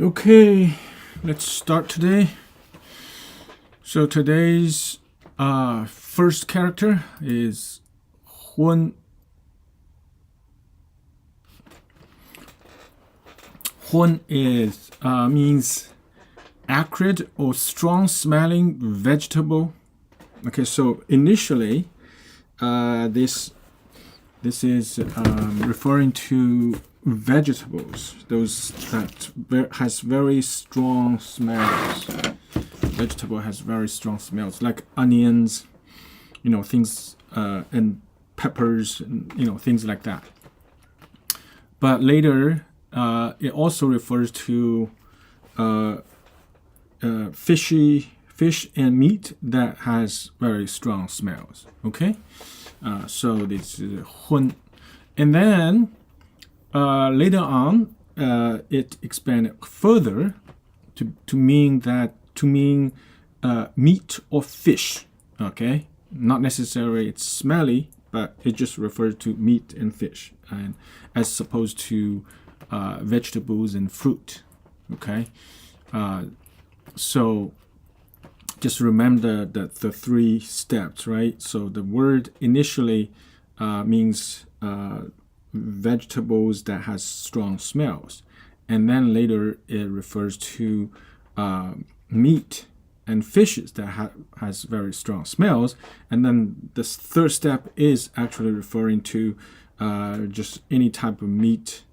Okay, let's start today. So today's first character is Hun. Hun is means acrid or strong-smelling vegetable. Okay, so initially, this is referring to vegetables, those that has very strong smells. Vegetable has very strong smells, like onions, things, and peppers, and, things like that. But later, it also refers to fish and meat that has very strong smells. Okay, so this is Hun, and then later on, it expanded further to mean meat or fish. Okay, not necessarily it's smelly, but it just refers to meat and fish, and as opposed to vegetables and fruit. Okay, so just remember the three steps, right? So the word initially means vegetables that has strong smells, and then later it refers to meat and fishes that has very strong smells, and then the third step is actually referring to just any type of meat,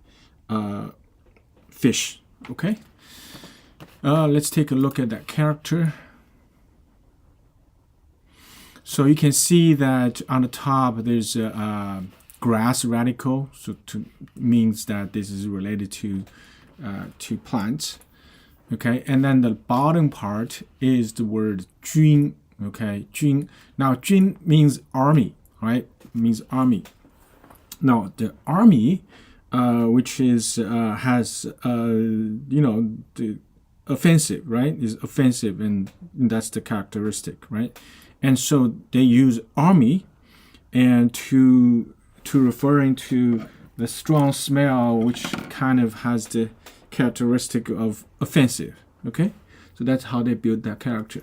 fish. Okay, let's take a look at that character. So you can see that on the top there's a grass radical, so means that this is related to plants. Okay, and then the bottom part is the word jun. Okay, jun. Now jun means army, right? It means army. Now the army, which is has the offensive, right? Is offensive, and that's the characteristic, right? And so they use army and to referring to the strong smell, which kind of has the characteristic of offensive. Okay, so that's how they build that character.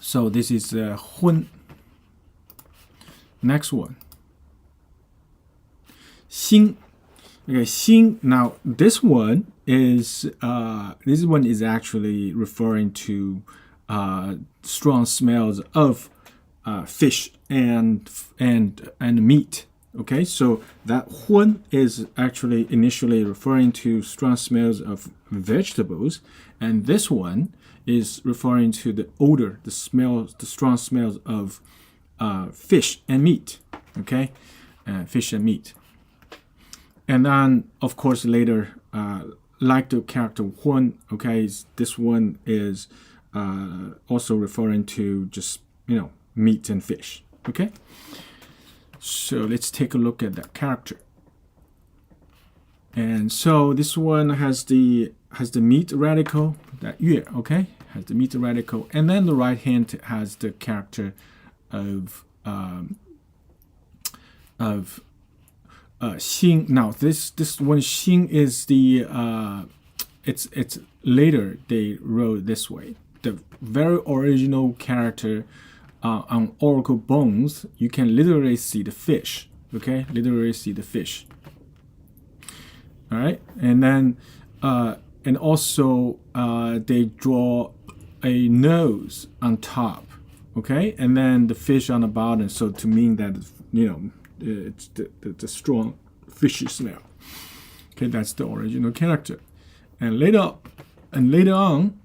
So this is Hun. Next one, Xing. Okay, Xing. Now this one is actually referring to strong smells of fish and meat. Okay, so that Hun is actually initially referring to strong smells of vegetables, and this one is referring to the odor, the strong smells of fish and meat. Okay, fish and meat. And then, of course, later, like the character Hun, okay, this one is also referring to just meat and fish. Okay, so let's take a look at that character. And so this one has the meat radical, that yue. Okay, has the meat radical, and then the right hand has the character of Xing. Now this one Xing is the it's later they wrote this way. The very original character on oracle bones, you can literally see the fish. Okay, literally see the fish. All right, and then and also they draw a nose on top. Okay, and then the fish on the bottom. So to mean that it's the strong fishy smell. Okay, that's the original character, and later on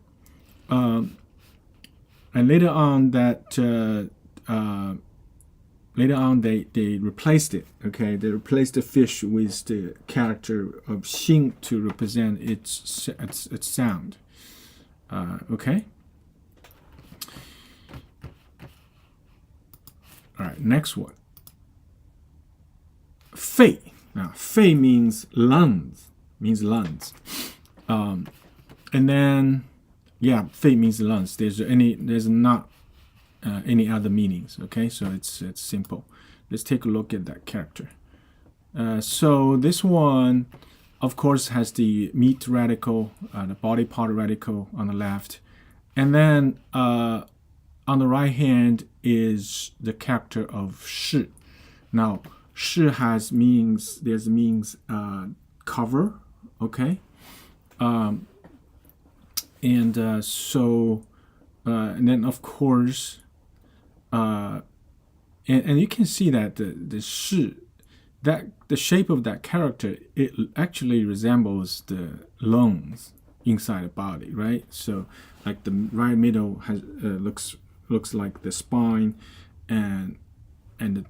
they replaced it. Okay, they replaced the fish with the character of Xing to represent its sound. Okay. All right, next one. Fei. Now, Fei means lungs. And then, yeah, Fei means lungs. There's not any other meanings. Okay, so it's simple. Let's take a look at that character. So this one of course, has the meat radical, the body part radical on the left. And then on the right hand is the character of 是. Now, 是 has means, there's means cover, okay? And then, of course, and you can see that the 是, that the shape of that character, it actually resembles the lungs inside the body, right? So like the right middle has looks like the spine, and the,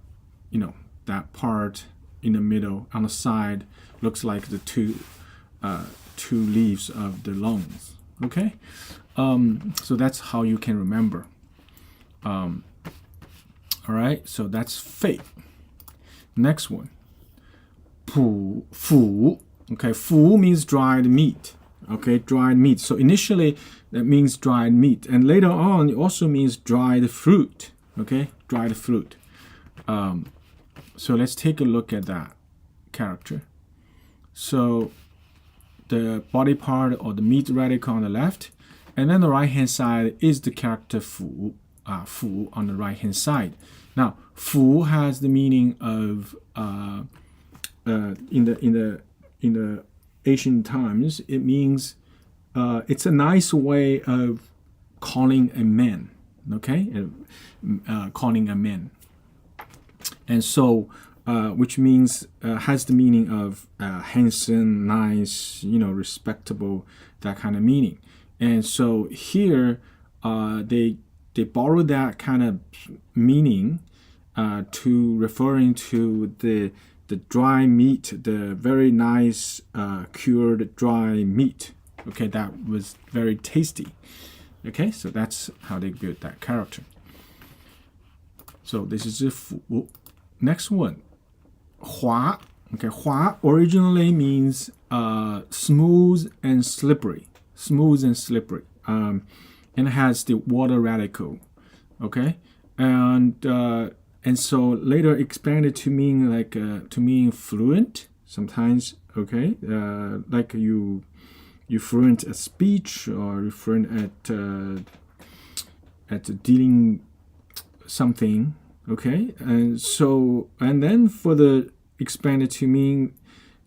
that part in the middle on the side looks like the two leaves of the lungs. Okay, so that's how you can remember. All right, so that's 肺. Next one, 腐. Okay, 腐 means dried meat. Okay, dried meat. So initially that means dried meat, and later on it also means dried fruit. Okay, dried fruit. So let's take a look at that character. So the body part or the meat radical on the left, and then the right hand side is the character 腐, 腐 on the right hand side. Now 腐 has the meaning of in the ancient times, it means it's a nice way of calling a man. Okay, calling a man. And so, which means has the meaning of handsome, nice, respectable, that kind of meaning. And so here, they borrow that kind of meaning to referring to the dry meat, the very nice cured dry meat. Okay, that was very tasty. Okay, so that's how they built that character. So this is 腐. Next one, 滑. Okay, 滑 originally means smooth and slippery. Smooth and slippery. And it has the water radical. Okay, and so later expanded to mean fluent sometimes. Okay, like you fluent at speech, or you fluent at dealing something. Okay, and then for the expanded to mean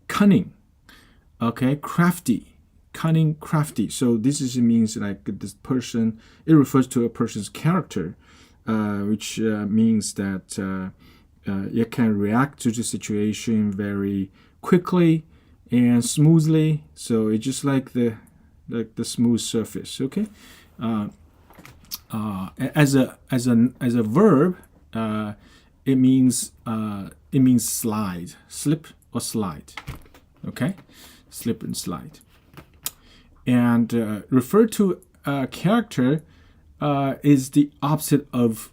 cunning. Okay, crafty, cunning, crafty. So this means like this person. It refers to a person's character, which means that you can react to the situation very quickly and smoothly. So it's just like the smooth surface. Okay, as a verb. It means slide, slip or slide. Okay, slip and slide. And refer to character is the opposite of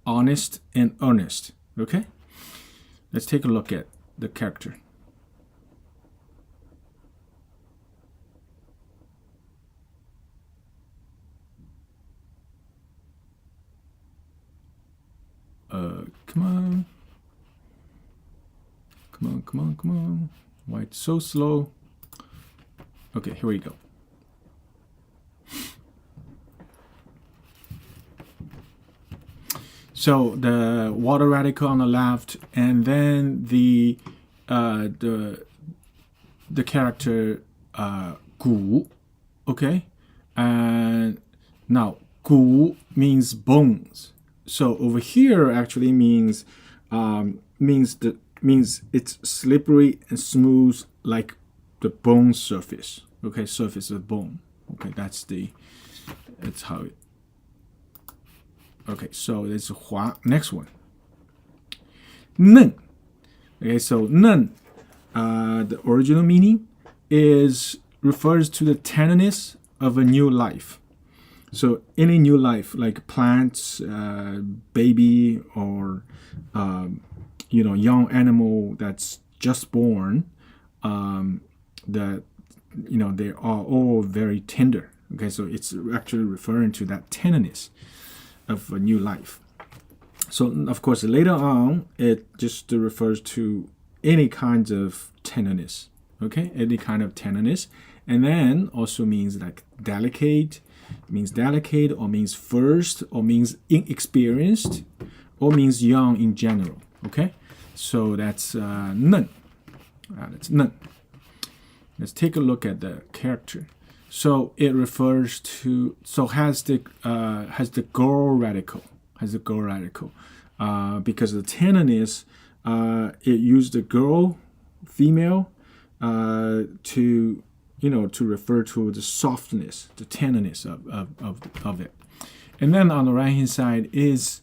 honest and earnest. Okay, let's take a look at the character. Come on. Why it's so slow? Okay, here we go. So the water radical on the left, and then the character 骨. Okay, and now 骨 means bones. So over here actually means it's slippery and smooth like the bone surface. Okay, surface of bone. Okay, that's how it. Okay, so it's 滑. Next one, 嫩. Okay, so 嫩, the original meaning refers to the tenderness of a new life. So any new life, like plants, baby, or young animal that's just born, that they are all very tender. Okay, so it's actually referring to that tenderness of a new life. So of course later on it just refers to any kinds of tenderness. Okay, any kind of tenderness. And then also means like delicate, or means first, or means inexperienced, or means young in general. Okay, so that's 嫩. That's 嫩. Let's take a look at the character. So it refers to, so has the girl radical, because the tenderness, it used the girl, female, to refer to the softness, the tenderness of it. And then on the right hand side is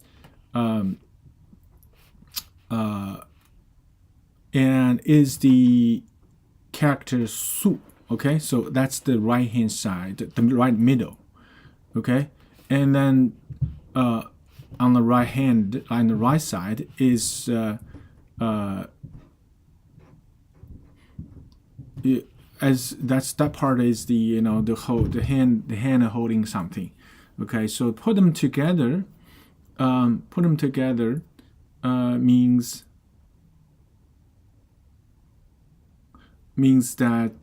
the character su. Okay, so that's the right hand side, the right middle. Okay, and then on the right side is that part is the the hand holding something. Okay, so put them together means that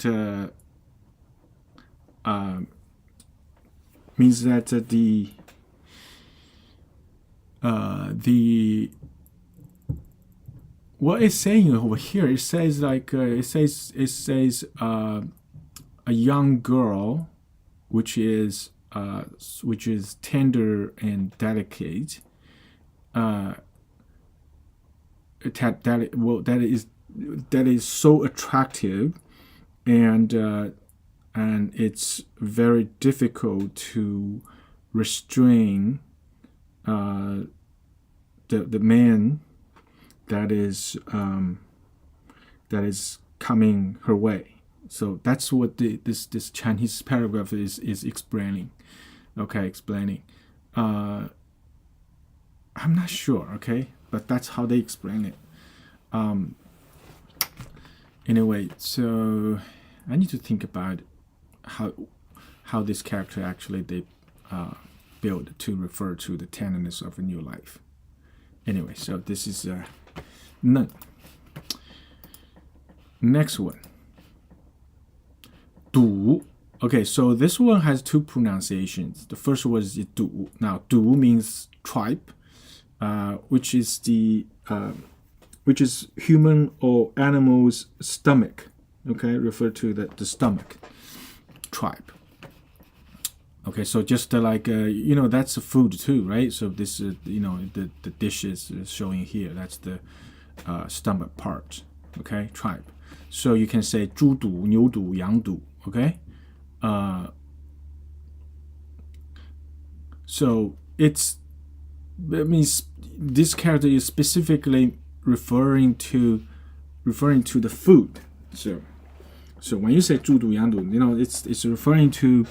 the what it's saying over here, it says like it says a young girl which is tender and delicate, that is so attractive, and it's very difficult to restrain the man that is coming her way. So that's what this Chinese paragraph is explaining. Okay, explaining. I'm not sure. Okay, but that's how they explain it. Anyway, so I need to think about how this character actually they build to refer to the tenderness of a new life. Anyway, so this is 嫩. Next one, 笃. Okay, so this one has two pronunciations. The first one is 笃. Now, 笃means tripe, which is human or animal's stomach. Okay, refer to the stomach, tripe. Okay, so just that's a food too, right? So this is the dishes showing here. That's the stomach part. Okay, tripe. So you can say 猪肚, 牛肚, 羊肚. Okay, so it means this character is specifically referring to the food. So when you say 猪肚, 羊肚, it's referring to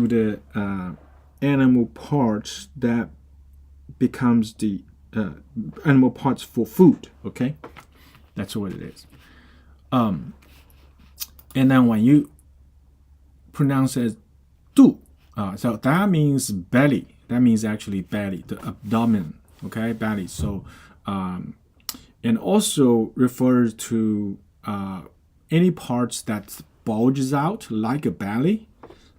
the animal parts that becomes the animal parts for food. Okay, that's what it is. And then when you pronounce it as 肚, so that means belly. That means actually belly, the abdomen. Okay, belly. So and also refers to any parts that bulges out like a belly.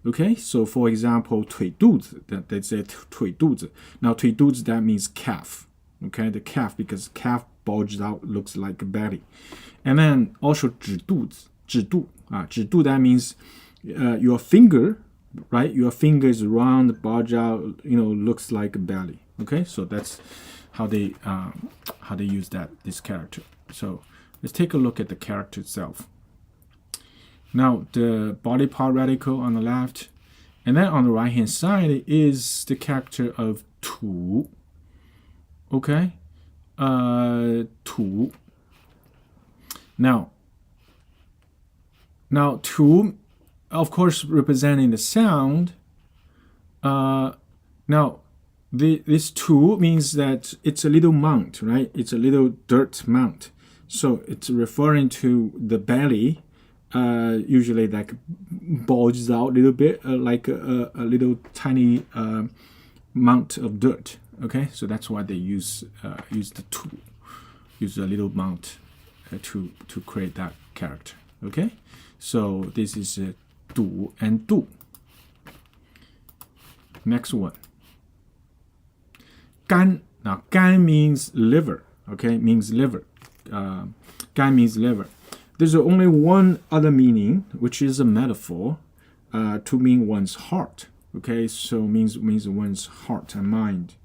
Okay, so for example, 腿肚子, they say 腿肚子. Now 腿肚子, that means calf. Okay, the calf, because calf bulges out, looks like a belly. And then also 指肚子, 指肚, 指肚, that means your finger, right? Your finger is round, bulge out, looks like a belly. Okay, so that's how they use this character. So let's take a look at the character itself. Now, the body part radical on the left, and then on the right hand side is the character of 土. Okay, 土. Now, 土, of course, representing the sound. Now, this 土 means that it's a little mount, right? It's a little dirt mount. So it's referring to the belly. Usually like bulges out a little bit, like a little tiny mount of dirt. Okay, so that's why they use the 土, use a little mount to create that character. Okay, so this is 赌 and 度. Next one. 肝. Now, 肝 means liver. Okay, means liver. 肝 means liver. There's only one other meaning, which is a metaphor, to mean one's heart. Okay, so means one's heart and mind.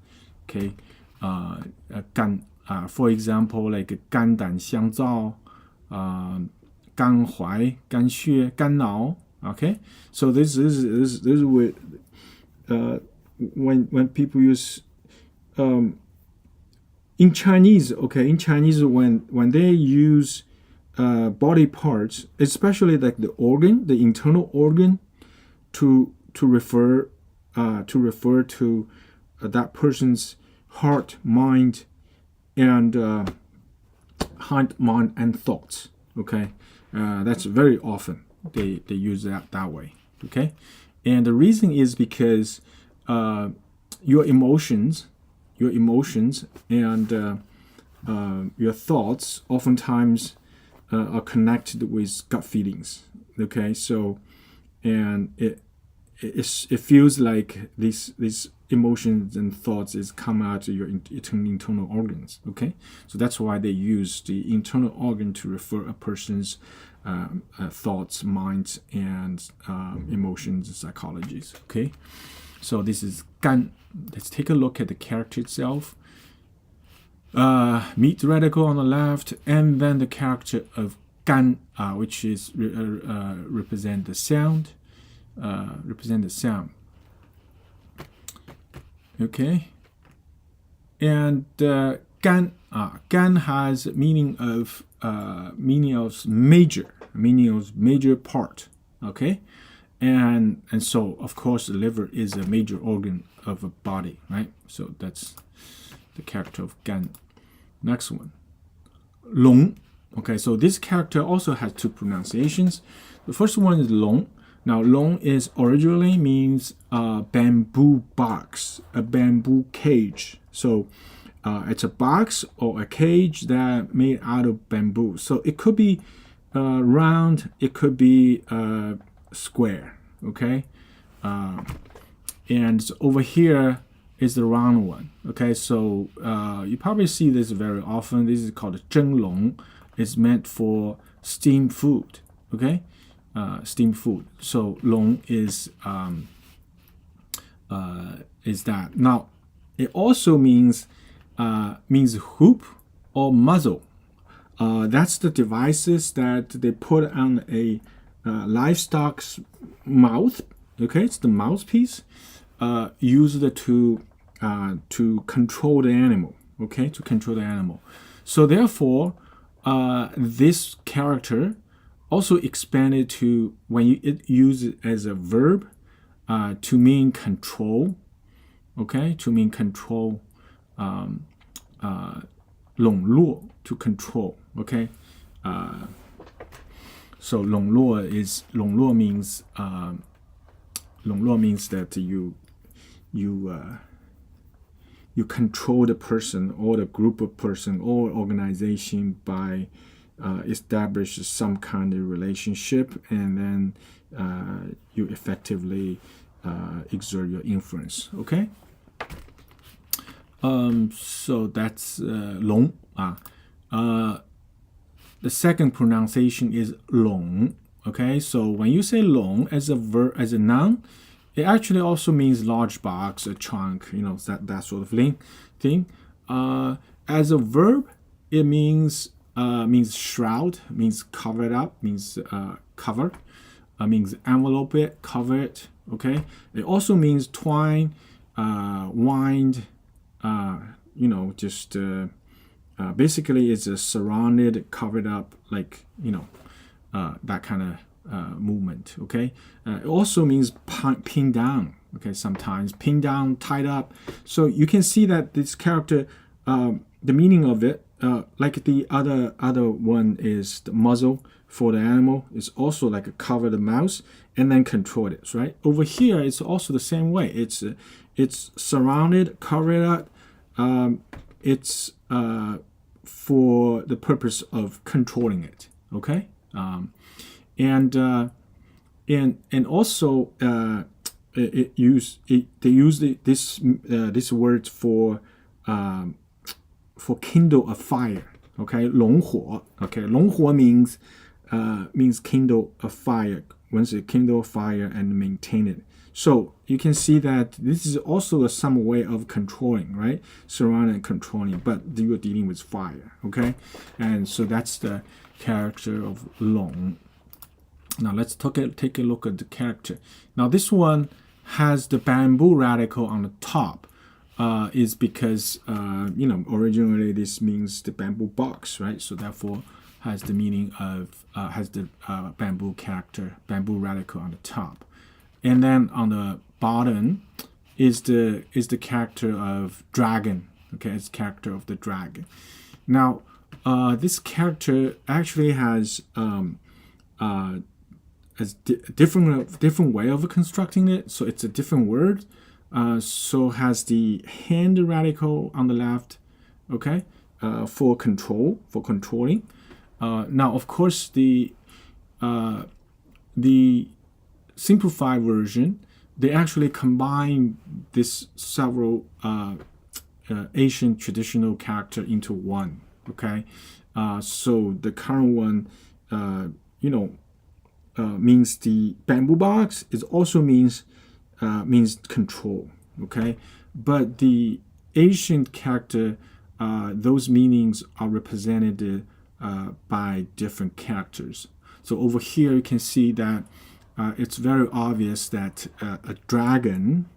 Okay, 肝. For example, like 肝胆相照, 肝怀, 肝血, 肝脑. Okay, so this is with when people use in Chinese. Okay, in Chinese when they use body parts, especially like the organ, the internal organ, to refer to that person's heart, mind, and thoughts. Okay, that's very often they use that way. Okay, and the reason is because your emotions and your thoughts oftentimes are connected with gut feelings. Okay, so and it feels like these emotions and thoughts is come out of your internal organs. Okay, so that's why they use the internal organ to refer a person's thoughts, minds, and emotions and psychologies. Okay, so this is 肝. Let's take a look at the character itself. Meat radical on the left, and then the character of 肝, which is represent the sound. Okay, and 肝 has meaning of major part. Okay, and so of course the liver is a major organ of a body, right? So that's the character of 肝. Next one, 龙. Okay, so this character also has two pronunciations. The first one is 龙. Now, 龙 is originally means bamboo box, a bamboo cage. So it's a box or a cage that made out of bamboo. So it could be round, it could be square. Okay, and over here is the round one. Okay, so you probably see this very often. This is called 蒸笼. It's meant for steamed food. Okay, steamed food. So 笼 is that. Now it also means hoop or muzzle. That's the devices that they put on a livestock's mouth. Okay, it's the mouthpiece used to control the animal. Okay, to control the animal. So therefore, this character also expanded to when it used as a verb to mean control. Okay, to mean control. 笼络 to control. Okay, so 笼络means 笼络 means that you control the person or the group of person or organization by establish some kind of relationship, and then you effectively exert your influence. Okay, so that's 龙. The second pronunciation is 笼. Okay, so when you say 笼 as a verb, as a noun, it actually also means large box, a trunk, that sort of thing. As a verb, it means shroud, means covered up, means cover, means envelope it, cover it. Okay, it also means twine, wind, just basically it's a surrounded, covered up, like that kind of movement. Okay, it also means pinned down. Okay, sometimes pinned down, tied up. So you can see that this character, the meaning of it, like the other one is the muzzle for the animal. It's also like a cover the mouth and then control it. Right over here, it's also the same way. It's surrounded, covered up. It's for the purpose of controlling it. Okay. and also they use this word for kindle a fire. Okay, 龙火. Okay, 龙火means kindle a fire. Once you kindle a fire and maintain it. So you can see that this is also some way of controlling, right? Surrounding and controlling, but you're dealing with fire. Okay, and so that's the character of 龙. Now let's take a look at the character. Now this one has the bamboo radical on the top. Is because originally this means the bamboo box, right? So therefore has the meaning of has the bamboo character, bamboo radical on the top, and then on the bottom is the character of dragon. Okay, it's character of the dragon. Now this character actually has different way of constructing it. So it's a different word. So has the hand radical on the left, okay, for controlling. Now, of course, the simplified version, they actually combine this several Asian traditional character into one, okay. So the current one, means the bamboo box. It also means control, okay? But the Asian character, those meanings are represented by different characters. So over here you can see that it's very obvious that a dragon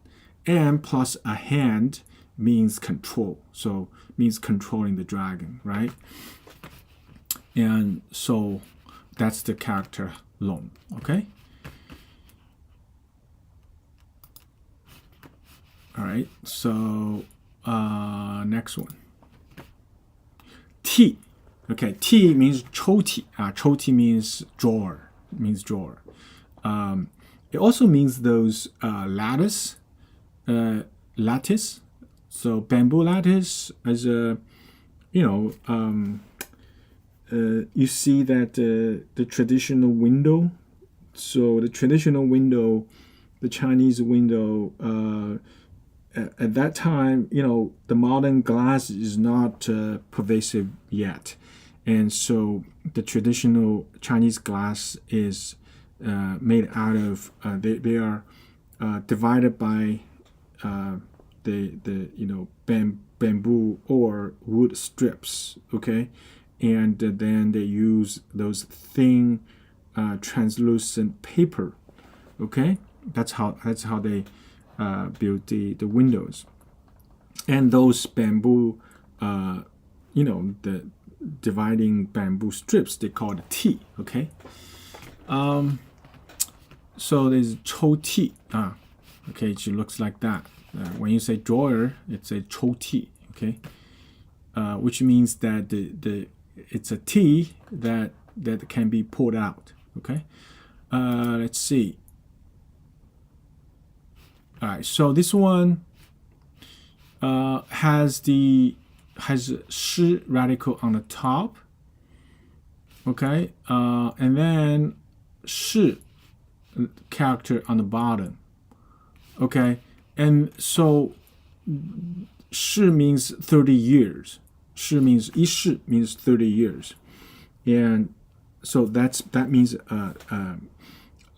and plus a hand means control. So means controlling the dragon, right? And so that's the character 龙, okay? All right, so next one. T. Okay, T means 抽屉. 抽屉means drawer. It also means those lattice. So bamboo lattice as a, you see that the traditional window. So the traditional window, the Chinese window. At that time, the modern glass is not pervasive yet. And so the traditional Chinese glass is made out of, they are divided by bamboo or wood strips, okay? And then they use those thin translucent paper, okay? That's how they build the windows. And those bamboo, the dividing bamboo strips, they call it T, okay? So there's 抽屉, okay, it looks like that. When you say drawer, it's a 抽屉, okay? Which means that it's a tea that can be poured out, okay? Let's see. All right, so this one has shi radical on the top, okay, and then shi character on the bottom, okay, and so shi means 30 years. Shi means 一世 means 30 years, and so that means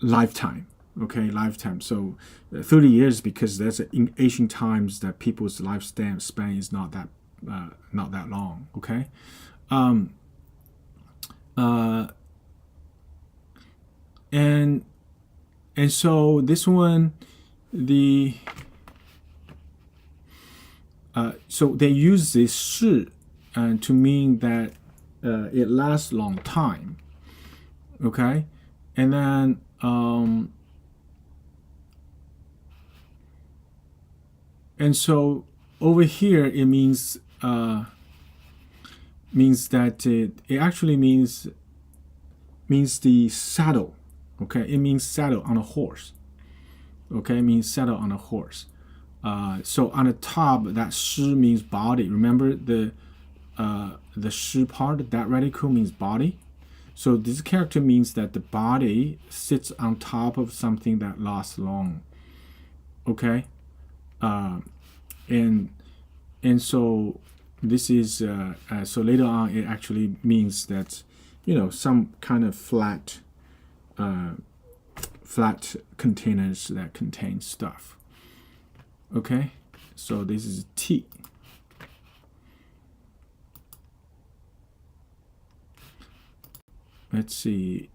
lifetime. Okay, lifetime. So 30 years because that's in ancient times that people's lifespan span is not that long. Okay, and so this one, so they use this 是 to mean that it lasts a long time. Okay, and then and so over here it means that it actually means the saddle. Okay, it means saddle on a horse. Okay, it means saddle on a horse. So on the top, that 诗 means body. Remember the 诗 part, that radical means body. So this character means that the body sits on top of something that lasts long. Okay, and so this is so later on it actually means that some kind of flat containers that contain stuff. Okay, so this is T. Let's see.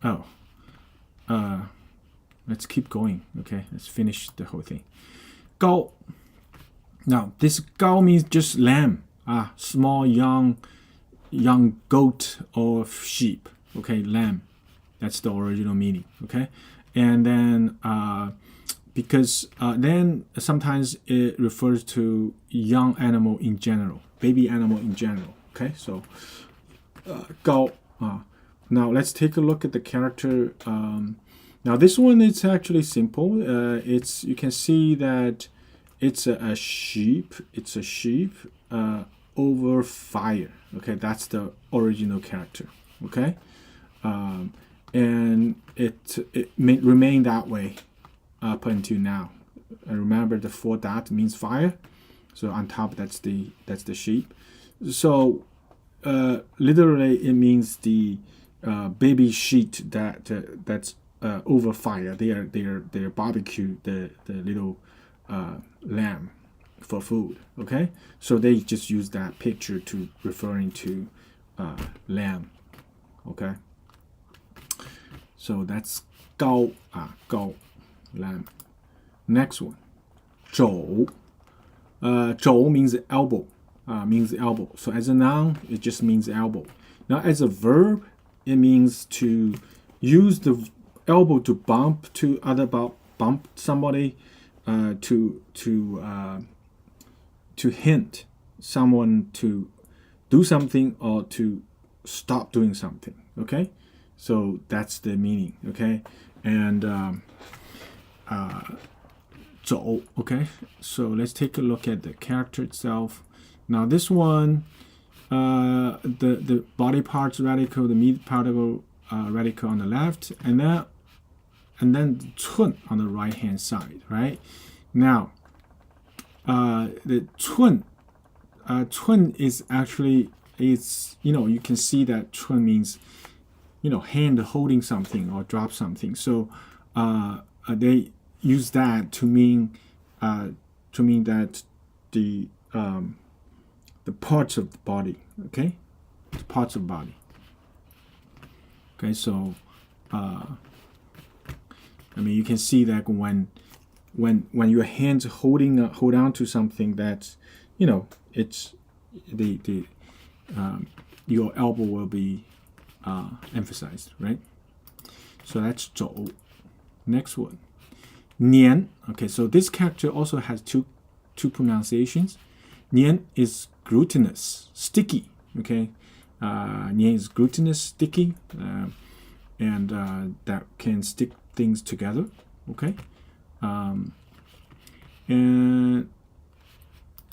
Oh, let's keep going. Okay, let's finish the whole thing. Gao. Now this Gao means just lamb. Small young goat or sheep. Okay, lamb. That's the original meaning. Okay, and then because then sometimes it refers to young animal in general, baby animal in general. Okay, so Gao. Now let's take a look at the character. Now this one is actually simple. It's you can see that it's a sheep. It's a sheep over fire. Okay, that's the original character. Okay, and it may remain that way up until now. And remember, the 4 dot means fire. So on top, that's the sheep. So literally, it means the baby sheep that's over fire. They barbecue the little lamb for food. Okay, so they just use that picture to referring to lamb. Okay, so that's 高 lamb. Next one, 肘 肘 means elbow. So as a noun, it just means elbow. Now as a verb, it means to use the elbow to bump somebody, to hint someone to do something or to stop doing something. Okay, so that's the meaning. Okay, and 走. Okay, so let's take a look at the character itself. Now this one, the body parts radical, the meat particle radical on the left, and then 寸 on the right hand side. Right now, the 寸 is actually, it's you can see that 寸 means hand holding something or drop something. So they use that to mean that the parts of the body. Okay, the parts of body. Okay, so you can see that when your hands hold on to something that's it's the your elbow will be emphasized, right? So that's 走. Next one, 年. Okay, so this character also has two pronunciations. 年 is glutinous, sticky. Okay, 年 is glutinous, sticky, and that can stick things together. Okay, and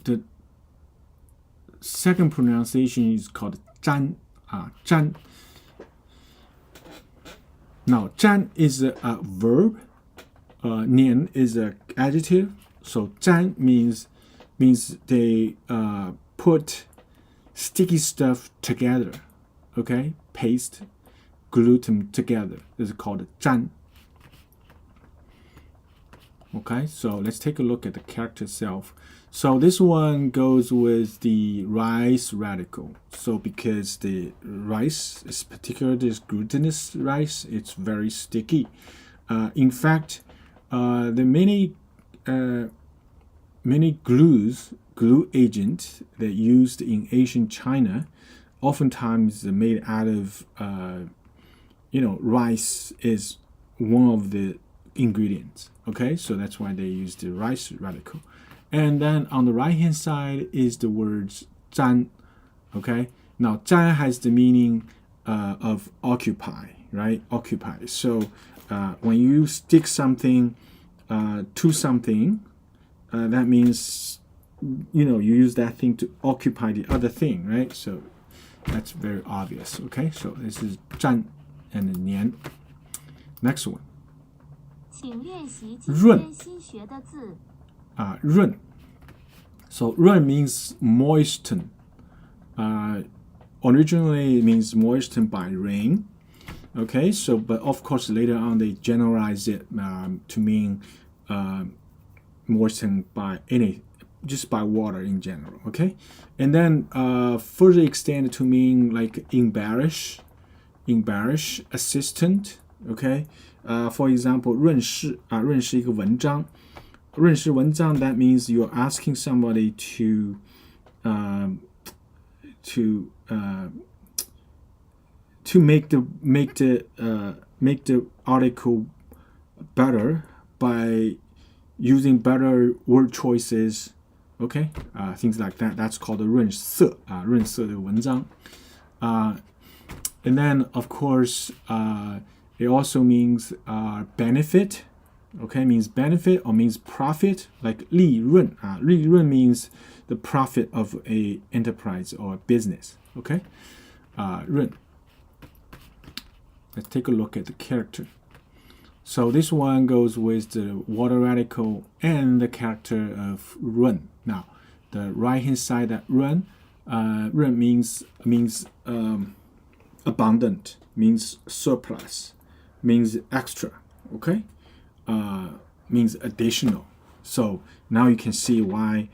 the second pronunciation is called 沾. 沾. Now 沾 is a verb. 年 is an adjective. So 沾 means they put sticky stuff together. Okay, paste, glue them together. This is called 沾. Okay, so let's take a look at the character itself. So this one goes with the rice radical. So because the rice is particularly this glutinous rice, it's very sticky. In fact, the many glue agents that used in ancient China, oftentimes made out of rice is one of the ingredients. Okay, so that's why they use the rice radical. And then on the right hand side is the words 沾. Okay, now 沾 has the meaning of occupy, right? Occupy. So when you stick something to something, that means you use that thing to occupy the other thing, right? So that's very obvious. Okay, so this is 占 and 年. Next one. 请练习今天新学的字。润. So 润 means moisten. Originally it means moistened by rain. Okay, so but of course later on they generalize it to mean moistened by just by water in general. Okay, and then further extended to mean like embellish, assistant. Okay, for example, 润饰润饰一个文章，润饰文章 that means you're asking somebody to make the article better by using better word choices. Okay, things like that. That's called 润色润色的文章. And then of course it also means benefit. Okay, means benefit or means profit, like 利润. 利润 means the profit of a enterprise or a business. Okay, 润. Let's take a look at the character. So this one goes with the water radical and the character of 润. Now, the right hand side that 润means abundant, means surplus, means extra. Okay, means additional. So now you can see why.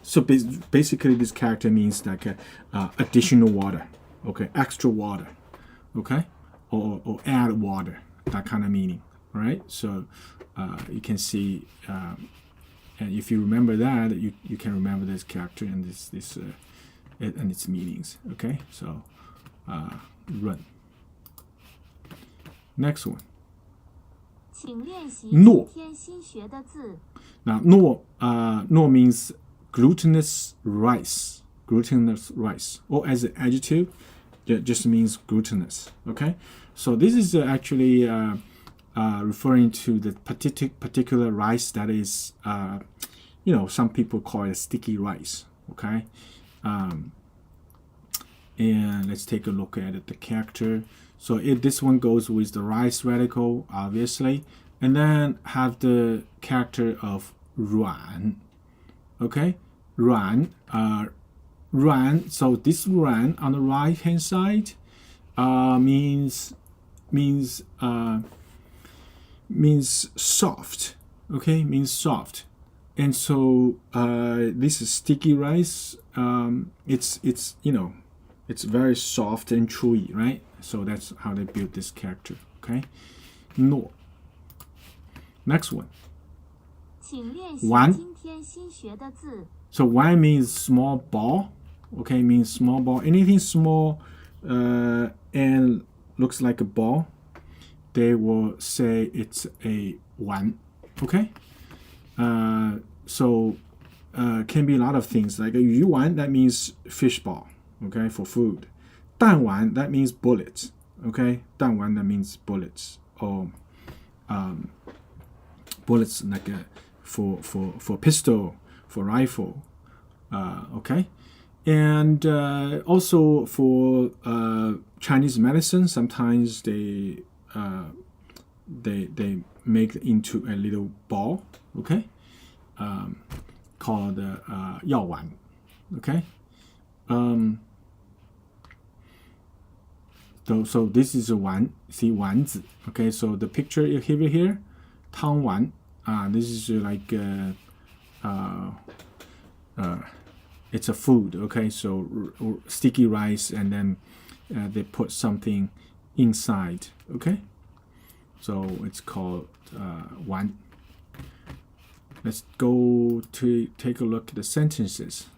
So basically, this character means like additional water. Okay, extra water. Okay, or add water. That kind of meaning. All right. So you can see, and if you remember that, you can remember this character and this and its meanings. Okay. So 润. Next one. 请练习今天新学的字。Now, 糯 means glutinous rice. Glutinous rice. Or as an adjective, it just means glutinous. Okay? So this is actually referring to the particular rice that is, some people call it sticky rice. Okay? And let's take a look at the character. So this one goes with the rice radical, obviously. And then have the character of 软. Okay? 软. 软. So this 软 on the right hand side means soft. Okay? Means soft. And so this is sticky rice. It's very soft and chewy, right? So that's how they built this character. Okay? 糯. Next one. 请练习今天新学的字。So 丸 means small ball. Okay, means small ball. Anything small and looks like a ball, they will say it's a 丸. Okay? So can be a lot of things. Like a 鱼丸, that means fish ball. Okay, for food. 弹丸, that means bullets. Okay? 弹丸, that means bullets. Or bullets like for pistol, for rifle. Okay? And also for Chinese medicine, sometimes they make it into a little ball. Okay? Called 药丸. Okay? So this is a 丸. See 丸子. Okay, so the picture here, 汤丸. This is like it's a food. Okay, so sticky rice and then they put something inside. Okay, so it's called 丸. Let's go to take a look at the sentences.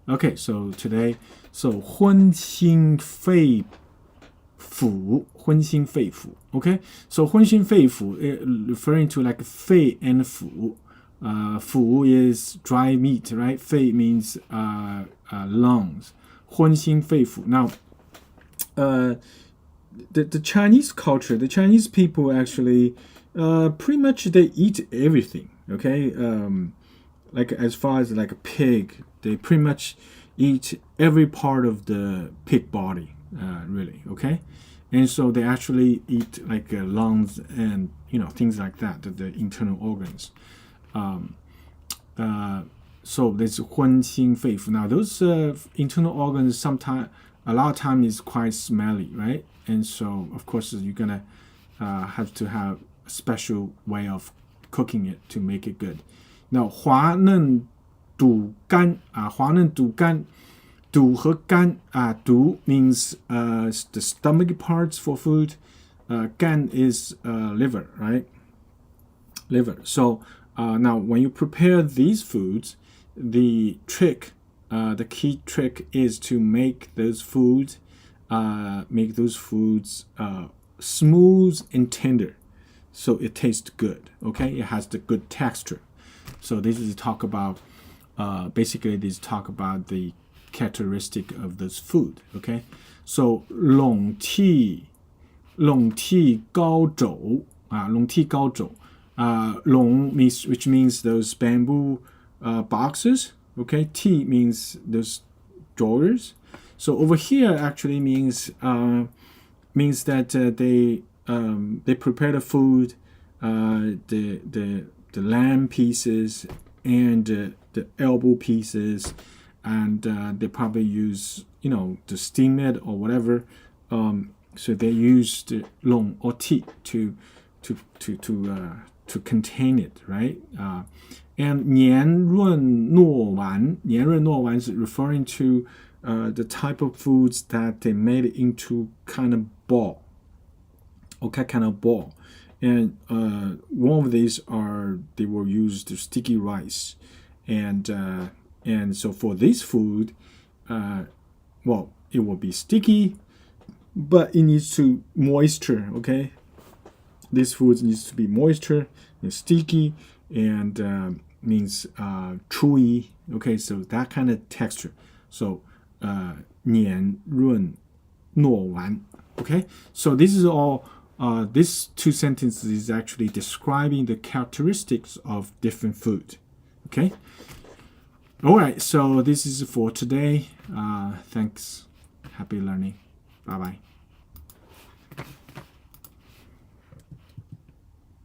Okay, so today, so 荤心肺腑, 荤心肺腑. Okay, so 荤心肺腑 referring to like 肺 and 腑. 腑 is dry meat, right? 肺 means lungs. 荤心肺腑. Now, the Chinese culture, the Chinese people actually pretty much they eat everything. Okay, like as far as like a pig, they pretty much eat every part of the pig body, really. Okay, and so they actually eat like lungs and things like that, the internal organs. So there's 荤心肺腑. Now those internal organs sometimes a lot of time is quite smelly, right? And so of course you're gonna have to have a special way of cooking it to make it good. Now 滑嫩肚肝滑嫩肚肝肚和肝肚 means the stomach parts for food. 肝 is liver, right? Liver. So now when you prepare these foods, the key trick is to make those foods smooth and tender, so it tastes good. Okay, it has the good texture. So this is talk about basically this talk about the characteristic of this food. Okay, so 笼屉高肘笼屉高肘笼 means which means those bamboo boxes. Okay, tea means those drawers. So over here actually means that they prepare the food, the lamb pieces and the elbow pieces, and they probably use to steam it or whatever. So they use the long or tea to contain it, right? And 黏润糯丸 is referring to the type of foods that they made into kind of ball. Okay, kind of ball. And one of these they will use the sticky rice. And so for this food, well, it will be sticky, but it needs to moisture. Okay, this food needs to be moisture and sticky, and means chewy. Okay, so that kind of texture. So 黏润糯丸. Okay, so this is all. These two sentences is actually describing the characteristics of different food. Okay. All right. So this is for today. Thanks. Happy learning. Bye bye.